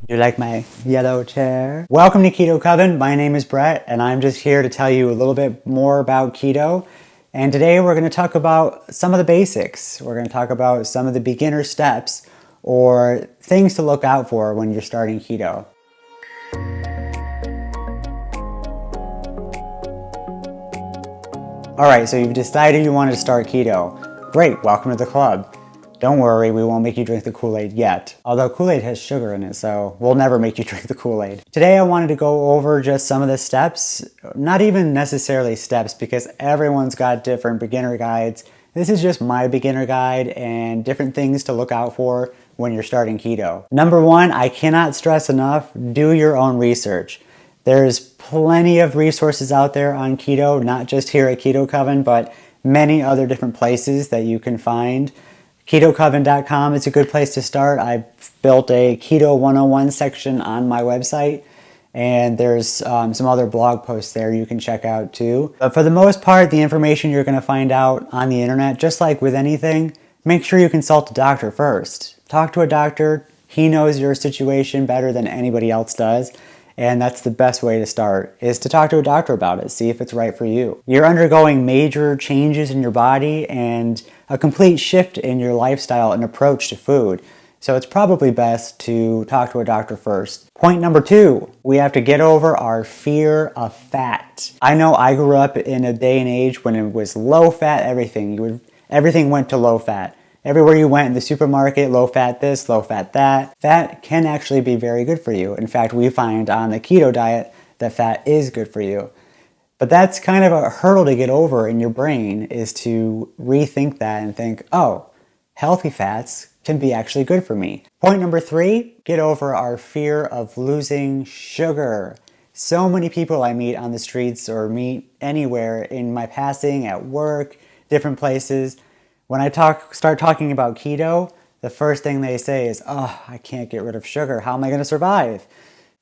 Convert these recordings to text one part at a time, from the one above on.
You like my yellow chair? Welcome to Keto Coven. My name is Brett, and I'm just here to tell you a little bit more about keto. And today we're going to talk about some of the basics. We're going to talk about some of the beginner steps or things to look out for when you're starting keto. All right, so you've decided you want to start keto. Great, welcome to the club. Don't worry, we won't make you drink the Kool-Aid yet. Although Kool-Aid has sugar in it, so we'll never make you drink the Kool-Aid. Today I wanted to go over just some of the steps, not even necessarily steps because everyone's got different beginner guides. This is just my beginner guide and different things to look out for when you're starting keto. Number one, I cannot stress enough, do your own research. There's plenty of resources out there on keto, not just here at Keto Coven, but many other different places that you can find. KetoCoven.com is a good place to start. I've built a Keto 101 section on my website, and there's some other blog posts there you can check out too. But for the most part, the information you're going to find out on the internet, just like with anything, make sure you consult a doctor first. Talk to a doctor. He knows your situation better than anybody else does. And that's the best way to start, is to talk to a doctor about it, see if it's right for you. You're undergoing major changes in your body and a complete shift in your lifestyle and approach to food. So it's probably best to talk to a doctor first. Point number two, we have to get over our fear of fat. I know I grew up in a day and age when it was low fat everything. Everything went to low fat. Everywhere you went in the supermarket, low fat this, low fat that. Fat can actually be very good for you. In fact, we find on the keto diet that fat is good for you. But that's kind of a hurdle to get over in your brain, is to rethink that and think, oh, healthy fats can be actually good for me. Point number three, get over our fear of losing sugar. So many people I meet on the streets or meet anywhere in my passing, at work, different places. When I start talking about keto, the first thing they say is, oh, I can't get rid of sugar. How am I going to survive?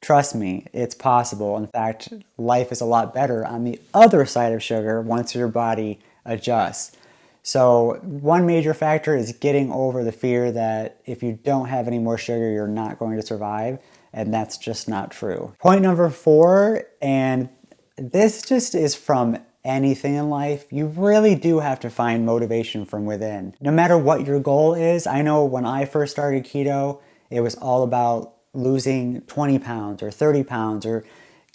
Trust me, it's possible. In fact, life is a lot better on the other side of sugar once your body adjusts. So one major factor is getting over the fear that if you don't have any more sugar, you're not going to survive. And that's just not true. Point number four, and this just is from anything in life, you really do have to find motivation from within. No matter what your goal is, I know when I first started keto, it was all about losing 20 pounds or 30 pounds or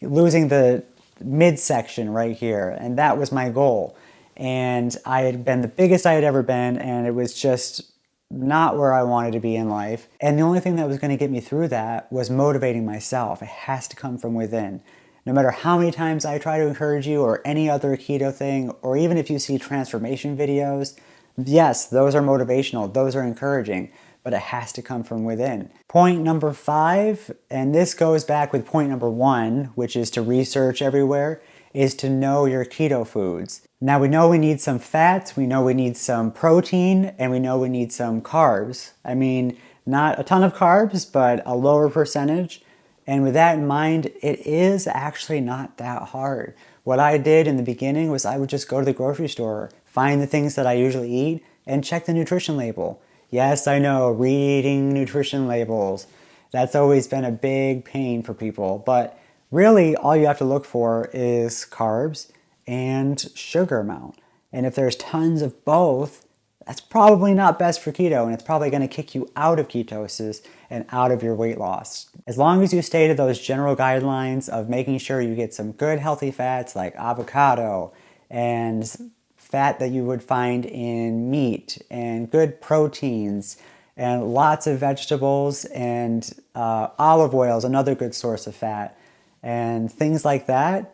losing the midsection right here. And that was my goal. And I had been the biggest I had ever been, and it was just not where I wanted to be in life. And the only thing that was going to get me through that was motivating myself. It has to come from within. No matter how many times I try to encourage you or any other keto thing, or even if you see transformation videos, yes, those are motivational, those are encouraging, but it has to come from within. Point number five, and this goes back with point number one, which is to research everywhere, is to know your keto foods. Now we know we need some fats, we know we need some protein, and we know we need some carbs. I mean, not a ton of carbs, but a lower percentage. And with that in mind, it is actually not that hard. What I did in the beginning was I would just go to the grocery store, find the things that I usually eat, and check the nutrition label. Yes, I know, reading nutrition labels, that's always been a big pain for people. But really, all you have to look for is carbs and sugar amount. And if there's tons of both, that's probably not best for keto, and it's probably going to kick you out of ketosis and out of your weight loss. As long as you stay to those general guidelines of making sure you get some good healthy fats like avocado and fat that you would find in meat and good proteins and lots of vegetables and olive oil is another good source of fat and things like that,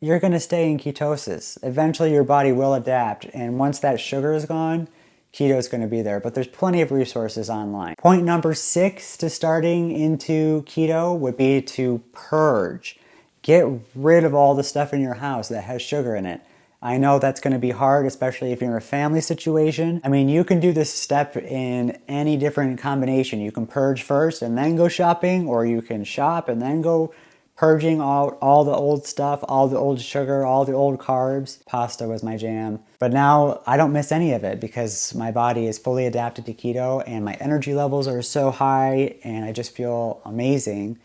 you're going to stay in ketosis. Eventually your body will adapt, and once that sugar is gone, keto is going to be there, but there's plenty of resources online. Point number six to starting into keto would be to purge. Get rid of all the stuff in your house that has sugar in it. I know that's going to be hard, especially if you're in a family situation. I mean, you can do this step in any different combination. You can purge first and then go shopping, or you can shop and then go purging out all the old stuff, all the old sugar, all the old carbs. Pasta was my jam. But now I don't miss any of it because my body is fully adapted to keto and my energy levels are so high and I just feel amazing.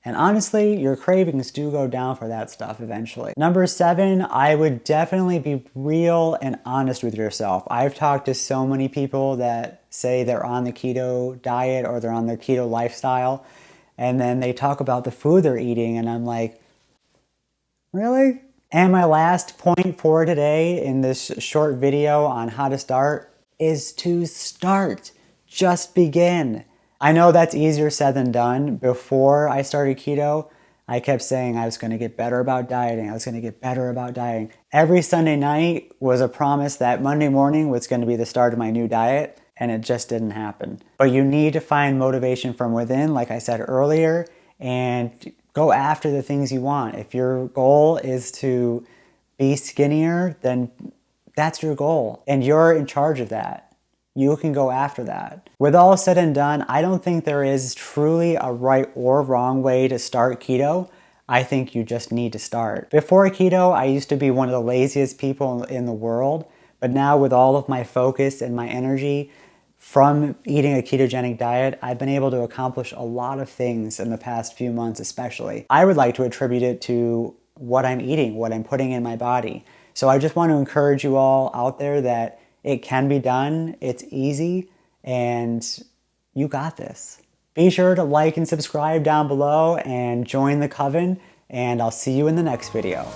And honestly, your cravings do go down for that stuff eventually. Number 7, I would definitely be real and honest with yourself. I've talked to so many people that say they're on the keto diet or they're on their keto lifestyle, and then they talk about the food they're eating, and I'm like, really? And my last point for today in this short video on how to start is to start. Just begin. I know that's easier said than done. Before I started keto, I kept saying I was going to get better about dieting. I was going to get better about dieting. Every Sunday night was a promise that Monday morning was going to be the start of my new diet, and it just didn't happen. But you need to find motivation from within, like I said earlier, and go after the things you want. If your goal is to be skinnier, then that's your goal, and you're in charge of that. You can go after that. With all said and done, I don't think there is truly a right or wrong way to start keto. I think you just need to start. Before keto, I used to be one of the laziest people in the world, but now with all of my focus and my energy from eating a ketogenic diet, I've been able to accomplish a lot of things in the past few months especially. I would like to attribute it to what I'm eating, what I'm putting in my body. So I just want to encourage you all out there that it can be done, it's easy, and you got this. Be sure to like and subscribe down below and join the coven, and I'll see you in the next video.